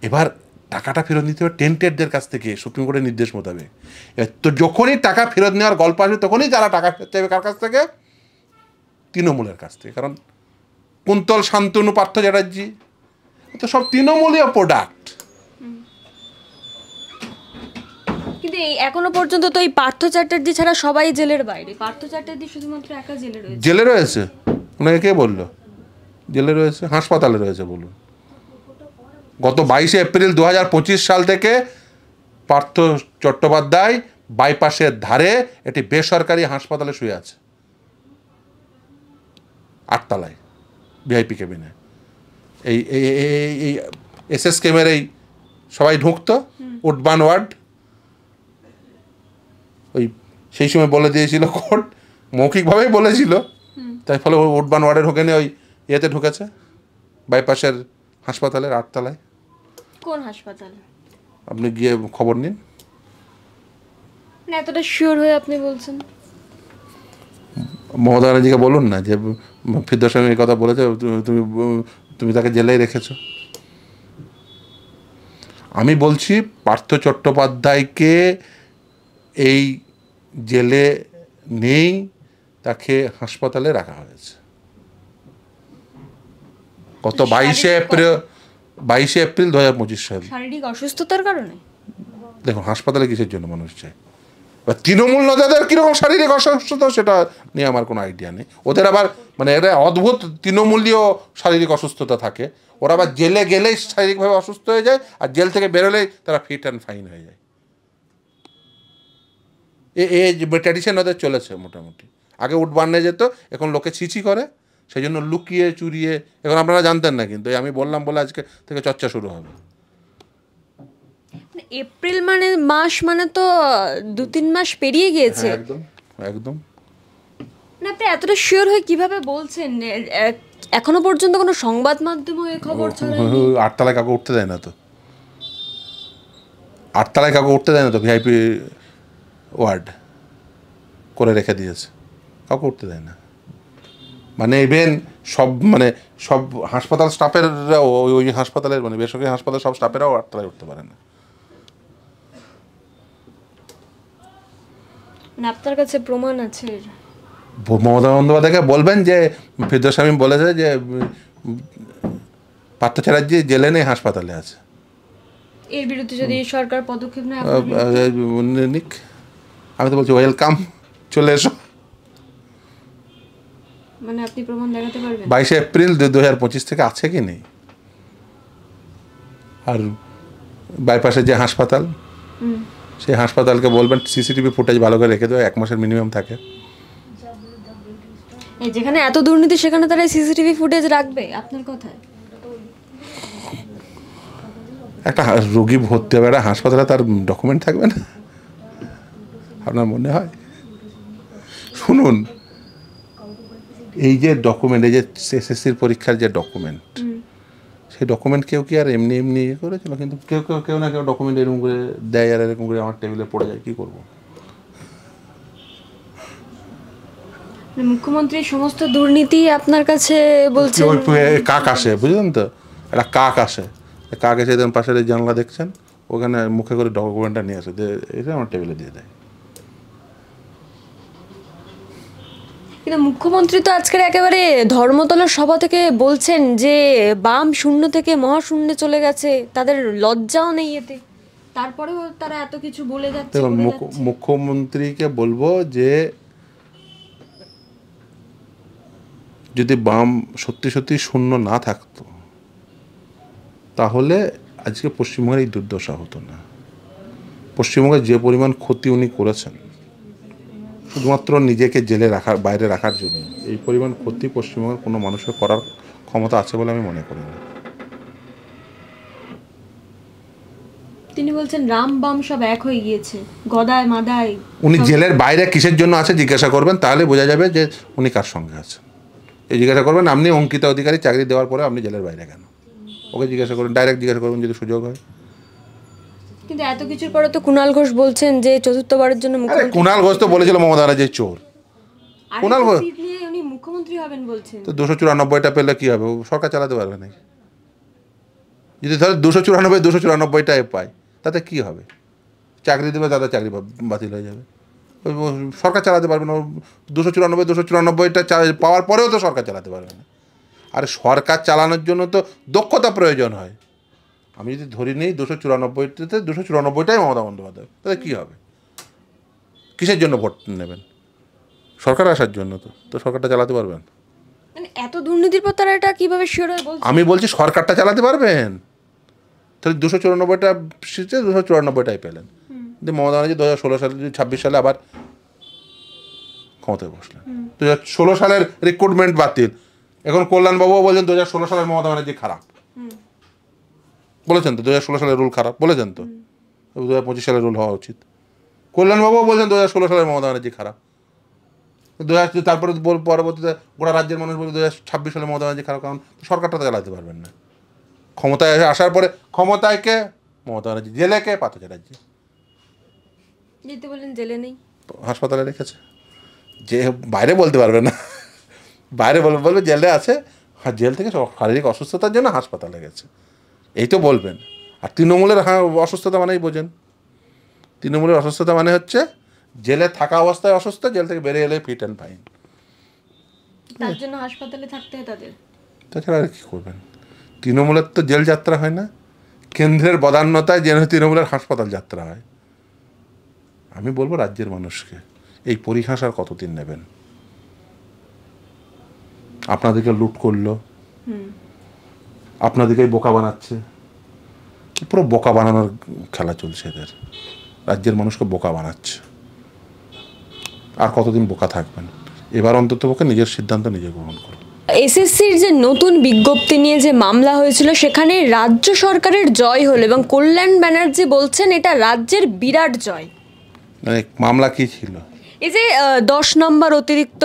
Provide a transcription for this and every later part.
এবার টাকাটা ফেরত নিতে হবে টেন্টেডদের কাছ থেকে সুপ্রিম কোর্টের নির্দেশ মোতাবেক। তো যখনই টাকা ফেরত নেওয়ার গল্প আসবে তখনই তারা টাকা ফেরত চাইবে কার কাছ থেকে? তৃণমূলের কাছ থেকে। কারণ কুন্তল, শান্তনু, পার্থ চ্যাটার্জি তো সব তৃণমূলীয় প্রোডাক্ট। কিন্তু এখনো পর্যন্ত তো এই পার্থ চ্যাটার্জি ছাড়া সবাই জেলের বাইরে, পার্থ চ্যাটার্জি শুধুমাত্র একা জেলে রয়েছে। জেলে রয়েছে? ওনাকে কে বললো জেলে রয়েছে? হাসপাতালে রয়েছে বলুন। গত 22শে এপ্রিল 2025 সাল থেকে পার্থ চট্টোপাধ্যায় বাইপাসের ধারে একটি বেসরকারি হাসপাতালে শুয়ে আছে, 8 তলায় ভিআইপি কেবিনে। এই এই এসএস কেমের এই সবাই ঢুকতো, উডবান ওয়ার্ড। ওই সেই সময় বলে দিয়েছিল কোর্ট, মৌখিকভাবেই বলেছিল, তাই ফলে উডবান ওয়ার্ডে ঢোকেনি, ওই ইয়েতে ঢুকেছে বাইপাসের হাসপাতালের 8 তলায়। কোন হাসপাতাল? আপনি গিয়ে খবর নিন। না এতটা শিওর হয়ে আপনি বলছেন? মমতা ব্যানার্জিকে বলুন না যে ফিরদৌস শামীম এই কথা বলেছে, তুমি তাকে জেলেই রেখেছো। আমি বলছি পার্থ চট্টোপাধ্যায়কে এই জেলে নেই, তাকে হাসপাতালে রাখা হয়েছে। গত 22শে এপ্রিল 2025 সাল। শারীরিক অসুস্থতার কারণে? দেখুন হাসপাতালে কিসের জন্য মানুষ চায়, বা তৃণমূল নেতাদের কীরকম শারীরিক অসুস্থতা সেটা নিয়ে আমার কোনো আইডিয়া নেই। ওদের আবার মানে এরা অদ্ভুত তৃণমূলীয় শারীরিক অসুস্থতা থাকে। ওরা আবার জেলে গেলেই শারীরিকভাবে অসুস্থ হয়ে যায়, আর জেল থেকে বেরোলেই তারা ফিট অ্যান্ড ফাইন হয়ে যায়। এই ট্র্যাডিশন ওদের চলেছে মোটামুটি। আগে উঠবান্নে যেত, এখন লোকে ছিছি করে, সেই জন্য লুকিয়ে চুরিয়ে। এখন আপনারা জানতেন না, কিন্তু আমি বললাম বলে আজকে থেকে চর্চা শুরু হবে। এপ্রিল মানে মাস মানে তো 2-3 মাস পেরিয়ে গিয়েছে। একদম একদম। না আপনি এতটা শিওর হয়ে কিভাবে বলছেন? এখনো পর্যন্ত কোনো সংবাদ মাধ্যমে এই খবর ছড়ায়নি? 8 তলায় কাউকে উঠতে দেয় না তো, 8 তলায় কাউকে উঠতে দেয় না তো, ভিআইপি ওয়ার্ড করে রেখে দিয়েছে, কাউকে উঠতে দেয় না। মানে ইভেন সব হাসপাতাল স্টাফের ওই হাসপাতালের মানে বেসরকারি হাসপাতালের সব স্টাফেরাও 8 তলায় উঠতে পারে না। আপনার কাছে প্রমাণ আছে? মমতা বন্দ্যোপাধ্যায়কে বলবেন যে ফিরদৌস শামীম বলেছে যে পার্থ চ্যাটার্জি জেলে নেই, হাসপাতালে আছে। এর বিরুদ্ধে যদি সরকার পদক্ষেপ নেয় নিক। আমি তো বলছি ওয়েলকাম, চলে এসো। মানে আপনি প্রমাণ দেখাতে পারবেন? 22শে এপ্রিল 2025 থেকে আছে কি নেই? আর বাইপাসের যে হাসপাতাল, সেই হাসপাতালকে বলবেন সিসিটিভি ফুটেজ ভালো করে রেখে দেবে, 1 মাসের মিনিমাম থাকে। যেখানে এত দুর্নীতি সেখানে তারা সিসিটিভি ফুটেজ রাখবে আপনার কথায়? একটা রোগী ভর্তি হবে একটা হাসপাতালে, তার ডকুমেন্ট থাকবে না? আপনার মনে হয়? শুনুন, এই যে ডকুমেন্ট, এই যে এসএসসির পরীক্ষার যে ডকুমেন্ট, সেই ডকুমেন্ট কেউ কি আর এমনি এমনি ইয়ে করেছিল? কিন্তু কেউ না কেউ ডকুমেন্ট এরকম করে দেয়, আর এরকম করে আমার টেবিলে পড়ে যায়, কী করবো? মুখ্যমন্ত্রী সমস্ত দুর্নীতি আপনার কাছে বলছেন? কাক আসে, বুঝলেন তো, একটা কাক আসে, কাক এসে দেন পাশের এই জানলা দেখছেন, ওখানে মুখে করে ডকুমেন্টটা নিয়ে আসে, এটা আমার টেবিলে দিয়ে দেয়। কিন্তু মুখ্যমন্ত্রী তো আজকের একেবারে ধর্মতলার সভা থেকে বলছেন যে বাম শূন্য থেকে মহাশূন্যে চলে গেছে, তাদের লজ্জাও নেই এতে, তারপরেও তারা এত কিছু বলে যাচ্ছে। মুখ্যমন্ত্রীকে বলবো যে যদি বাম সত্যি সত্যি শূন্য না থাকতো তাহলে আজকে পশ্চিমবঙ্গের এই দুর্দশা হতো না। পশ্চিমবঙ্গের যে পরিমাণ ক্ষতি উনি করেছেন শুধুমাত্র নিজেকে জেলে রাখার বাইরে রাখার জন্য, এই পরিমাণ ক্ষতি পশ্চিমবঙ্গের কোনো মানুষের করার ক্ষমতা আছে বলে আমি মনে করি না। তিনি বলছেন রাম বাম সব এক হয়ে গিয়েছে, গদায় মাদায়। উনি জেলের বাইরে কিসের জন্য আছে জিজ্ঞাসা করবেন, তাহলে বোঝা যাবে যে উনি কার সঙ্গে আছেন। এই জিজ্ঞাসা করবেন, আপনি অঙ্কিতা অধিকারী চাকরি দেওয়ার পরে আপনি জেলের বাইরে কেন? ওকে জিজ্ঞাসা করুন, ডাইরেক্ট জিজ্ঞাসা করবেন যদি সুযোগ হয়। কিন্তু এত কিছুর পরে তো কুণাল ঘোষ বলছেন যে চতুর্থবারের জন্য কুণাল ঘোষ তো বলেছিল মমতা ব্যানার্জি চোর। কুণাল ঘোষ উনি মুখ্যমন্ত্রী হবেন বলছেন, তো 294টা পেলে কি হবে? সরকার চালাতে পারবে নাকি? যদি ধরো 294টাই পায়, তাতে কি হবে? চাকরি দেবে, তাদের চাকরি বাতিল হয়ে যাবে। সরকার চালাতে পারবে না। 294টা পাওয়ার পরেও তো সরকার চালাতে পারবে না। আর সরকার চালানোর জন্য তো দক্ষতা প্রয়োজন হয়। আমি যদি ধরি নিই 294টাই মমতা বন্দ্যোপাধ্যায়, তাহলে কী হবে? কিসের জন্য ভোট নেবেন? সরকার আসার জন্য। তো সরকারটা চালাতে পারবেন? মানে এত দুর্নীতির পর তারা এটা কিভাবে শিওর হয়ে বলছে? আমি বলছি সরকারটা চালাতে পারবেন। তাহলে 294টা সিটে 294টাই পেলেন। কিন্তু মমতা ব্যানার্জি 2016 সালে 26 সালে আবার ক্ষমতায় বসলেন। 2016 সালের রিক্রুটমেন্ট বাতিল। এখন কল্যাণবাবুও বলছেন 2016 সালের মমতা ব্যানার্জি খারাপ বলেছেন। তো 2016 সালের রুল খারাপ বলেছেন। তো 2025 সালের রুল হওয়া উচিত। কল্যাণবাবুও বলছেন 2016 সালের মমতা ব্যানার্জি খারাপ। তারপরে পরবর্তীতে গোটা রাজ্যের মানুষ বলে 2026 সালে মমতা ব্যানার্জি খারাপ, কারণ সরকারটা তো চালাতে পারবেন না। ক্ষমতায় আসার পরে ক্ষমতায় কে? মমতা ব্যানার্জি। জেলে কে? পার্থ চ্যাটার্জি। যেতে বলেন জেলে নেই, হাসপাতালে রেখেছে। যে বাইরে বলতে পারবে না, বাইরে বলবে জেলে আছে, আর জেল থেকে শারীরিক অসুস্থতার জন্য হাসপাতালে গেছে, এই তো বলবেন। আর তৃণমূলের অসুস্থতা মানেই বোঝেন। তৃণমূলের অসুস্থতা মানে হচ্ছে জেলে থাকা অবস্থায় অসুস্থ, জেল থেকে বেরিয়ে এলে ফিট অ্যান্ড ফাইন। তার জন্য হাসপাতালে থাকতে হয় তাদের। তাছাড়া আর কী করবেন? তৃণমূলের তো জেল যাত্রা হয় না, কেন্দ্রের বদান্যতায় যেন তৃণমূলের হাসপাতাল যাত্রা হয়। আমি বলবো রাজ্যের মানুষকে, এই পরিহাস আর কতদিন নেবেন? আপনাদেরকে লুট করলো, আপনাদেরকেই বোকা বানাচ্ছে। পুরো বোকা বানানোর খেলা চলছে এদের। রাজ্যের মানুষকে বোকা বানাচ্ছে। আর কতদিন বোকা থাকবেন? এবার অন্ততপক্ষে নিজের সিদ্ধান্ত নিজে গ্রহণ করুন। এসএসসির যে নতুন বিজ্ঞপ্তি নিয়ে যে মামলা হয়েছিল, সেখানে রাজ্য সরকারের জয় হলো এবং কল্যাণ ব্যানার্জি বলছেন এটা রাজ্যের বিরাট জয়। মানে মামলা কি ছিল? এই যে 10 নম্বর অতিরিক্ত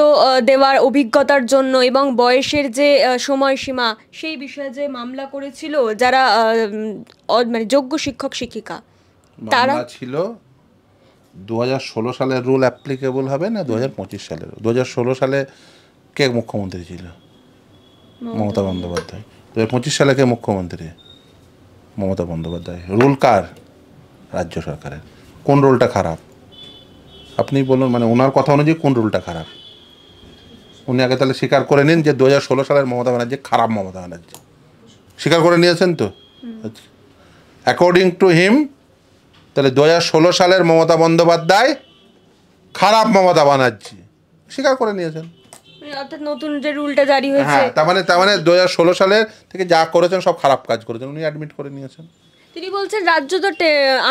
দেওয়ার অভিজ্ঞতার জন্য এবং বয়সের যে সময়সীমা, সেই বিষয়ে যে মামলা করেছিল যারা মানে যোগ্য শিক্ষক শিক্ষিকা, তারা ছিল 2016 সালের রুল অ্যাপ্লিকেবল হবে না 2025 সালের। 2016 সালে কে মুখ্যমন্ত্রী ছিল? মমতা বন্দ্যোপাধ্যায়। 2025 সালে কে মুখ্যমন্ত্রী? মমতা বন্দ্যোপাধ্যায়। রুল কার? রাজ্য সরকারের। কোন রুলটা খারাপ? আপনি বলুন, মানে ওনার কথা অনুযায়ী কোন রুলটা খারাপ? উনি আগে তাহলে স্বীকার করে নিন যে 2016 সালের মমতা ব্যানার্জি খারাপ মমতা ব্যানার্জি। স্বীকার করে নিয়েছেন তো? অ্যাকর্ডিং টু হিম তাহলে 2016 সালের মমতা বন্দ্যোপাধ্যায় খারাপ মমতা ব্যানার্জি স্বীকার করে নিয়েছেন। অর্থাৎ নতুন যে রুলটা জারি হয়েছে, হ্যাঁ, তার মানে 2016 সালের থেকে যা করেছেন সব খারাপ কাজ করেছেন, উনি অ্যাডমিট করে নিয়েছেন। তিনি বলছেন রাজ্য তো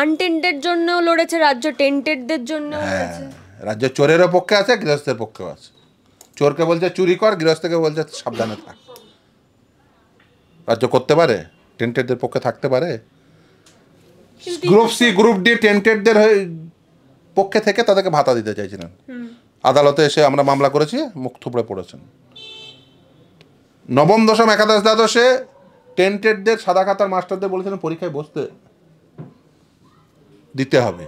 আনটেন্টেড জন্য লড়েছে, রাজ্য টেন্টেডদের জন্য লড়েছে। রাজ্য চোরেরও পক্ষে আছে, গৃহস্থের পক্ষেও আছে। চোরকে বলছে চুরি কর, গৃহস্থকে বলছে সাবধানে থাক। রাজ্য করতে পারে, টেন্টেডদের পক্ষে থাকতে পারে। গ্রুপ সি গ্রুপ ডি টেন্টেডদের পক্ষে থেকে তাদেরকে ভাতা দিতে চাইছিলেন। আদালতে এসে আমরা মামলা করেছি, মুখ থুবড়ে পড়েছেন। নবম দশম একাদশ দ্বাদশে টেন্টেডদের সাদা খাতার মাস্টারদের বলেছিলেন পরীক্ষায় বসতে দিতে হবে।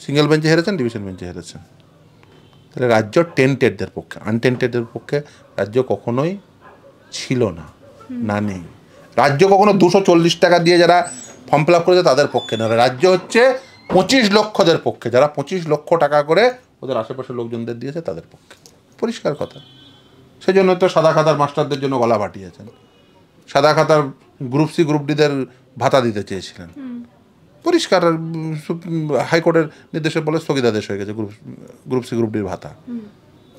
সিঙ্গেল বেঞ্চে হেরেছেন, ডিভিশন বেঞ্চে হেরেছেন। তাহলে রাজ্য টেন্টেডদের পক্ষে, আনটেন্টেডদের পক্ষে রাজ্য কখনোই ছিল না, না নেই। রাজ্য কখনো 240 টাকা দিয়ে যারা ফর্ম ফিল আপ করেছে তাদের পক্ষে না। রাজ্য হচ্ছে 25 লক্ষদের পক্ষে, যারা 25 লক্ষ টাকা করে ওদের আশেপাশের লোকজনদের দিয়েছে তাদের পক্ষে। পরিষ্কার কথা। সেই জন্য তো সাদা খাতার মাস্টারদের জন্য গলা ফাটিয়েছেন। সাদা খাতার গ্রুপ সি গ্রুপ ডিদের ভাতা দিতে চেয়েছিলেন। পরিষ্কার হাইকোর্টের নির্দেশে বলে স্থগিতাদেশ হয়ে গেছে গ্রুপ সি গ্রুপ ডির ভাতা।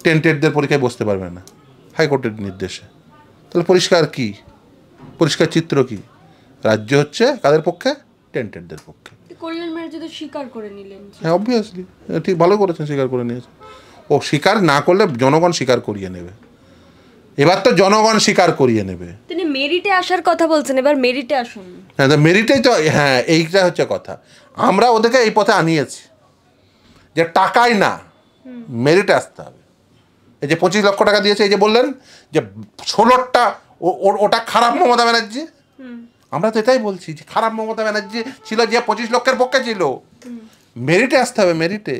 টেন্টেডদের পরীক্ষায় বসতে পারবে না, হাইকোর্টের নির্দেশে। তাহলে পরিষ্কার কি? পরিষ্কার চিত্র কি? রাজ্য হচ্ছে কাদের পক্ষে? টেন্টেডদের পক্ষে। কল্যাণ ব্যানার্জি তো স্বীকার করে নিলেন। হ্যাঁ, অবভিয়াসলি ঠিক ভালো করেছেন, স্বীকার করে নিয়েছেন। ও স্বীকার না করলে জনগণ স্বীকার করিয়ে নেবে। এবার তো জনগণ স্বীকার করিয়ে নেবে। তিনি মেরিটে আসার কথা বলছেন, এবার মেরিটে আসুন। হ্যাঁ, মেরিটেই তো, হ্যাঁ এইটা হচ্ছে কথা। আমরা ওদেরকে এই পথে আনিয়েছি যে টাকাই না, মেরিটে আসতে হবে। এই যে 25 লক্ষ টাকা দিয়েছে, এই যে বললেন যে 16টা ওটা খারাপ মমতা ব্যানার্জি। আমরা তো এটাই বলছি যে খারাপ মমতা ব্যানার্জি ছিল যে 25 লক্ষের পক্ষে ছিল। মেরিটে আসতে হবে, মেরিটে।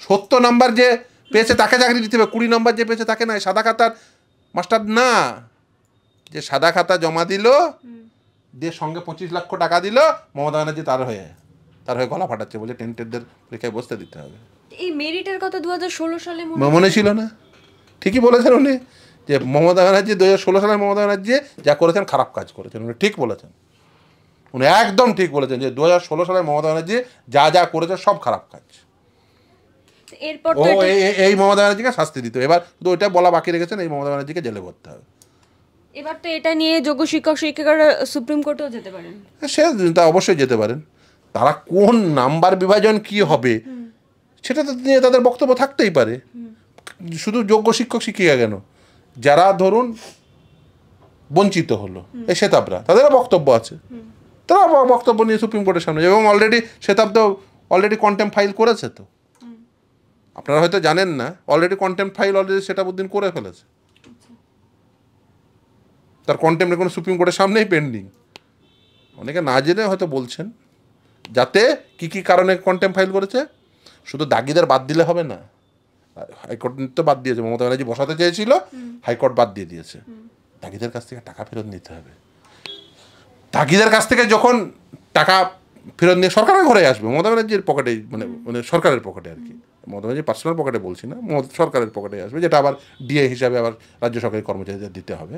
70 নম্বর যে পেয়েছে তাকে চাকরি দিতে হবে, 20 নম্বর যে পেয়েছে তাকে নয়। সাদা খাতার মাস্টার না, যে সাদা খাতা জমা দিল দিয়ে সঙ্গে 25 লক্ষ টাকা দিল, মমতা ব্যানার্জি তার হয়ে গলা ফাটাচ্ছে, বলে টেন্টেডদের পরীক্ষায় বসতে দিতে হবে। এই মেরিটের কথা 2016 সালে মনে ছিল না? ঠিকই বলেছেন উনি, যে মমতা ব্যানার্জি 2016 সালে মমতা ব্যানার্জি যা করেছেন খারাপ কাজ করেছেন, উনি ঠিক বলেছেন, উনি একদম ঠিক বলেছেন যে 2016 সালে মমতা ব্যানার্জি যা যা করেছে সব খারাপ কাজ। এরপর ও তো এই মমতা ব্যানার্জিকে শাস্তি দিত, এবার শুধু ওইটা বলা বাকি রেখেছেন এই মমতা ব্যানার্জিকে জেলে ভরতে হবে। এবার তো এটা নিয়ে যোগ্য শিক্ষক শিক্ষিকারা সুপ্রিম কোর্টেও যেতে পারেন। সে তা অবশ্যই যেতে পারেন, তারা কোন নাম্বার বিভাজন কি হবে সেটা তো নিয়ে তাদের বক্তব্য থাকতেই পারে। শুধু যোগ্য শিক্ষক শিক্ষিকা কেন, যারা ধরুন বঞ্চিত হলো এই শেতাবরা, তাদেরও বক্তব্য আছে, তারা বক্তব্য নিয়ে সুপ্রিম কোর্টের সামনে, এবং অলরেডি শেতাব তো অলরেডি কন্টেম্প ফাইল করেছে। তো আপনারা হয়তো জানেন না, অলরেডি কন্টেম্প ফাইল অলরেডি শেতাবউদ্দিন করে ফেলেছে, তার কন্টেম্প এখন সুপ্রিম কোর্টের সামনেই পেন্ডিং। অনেকে না জেনে হয়তো বলছেন, যাতে কি কি কারণে কন্টেম্প ফাইল করেছে, শুধু দাগিদের বাদ দিলে হবে না, হাইকোর্ট তো বাদ দিয়েছে, মমতা ব্যানার্জি বসাতে চেয়েছিল, হাইকোর্ট বাদ দিয়ে দিয়েছে। দাগিদের কাছ থেকে টাকা ফেরত নিতে হবে, দাগিদের কাছ থেকে যখন টাকা ফেরত নিয়ে সরকারের ঘরে আসবে, মমতা ব্যানার্জির পকেটে, মানে সরকারের পকেটে আর কি, মমতা ব্যানার্জি পার্সোনাল পকেটে বলছি না, সরকারের পকেটে আসবে, যেটা আবার ডিএ হিসাবে আবার রাজ্য সরকারি কর্মচারীদের দিতে হবে।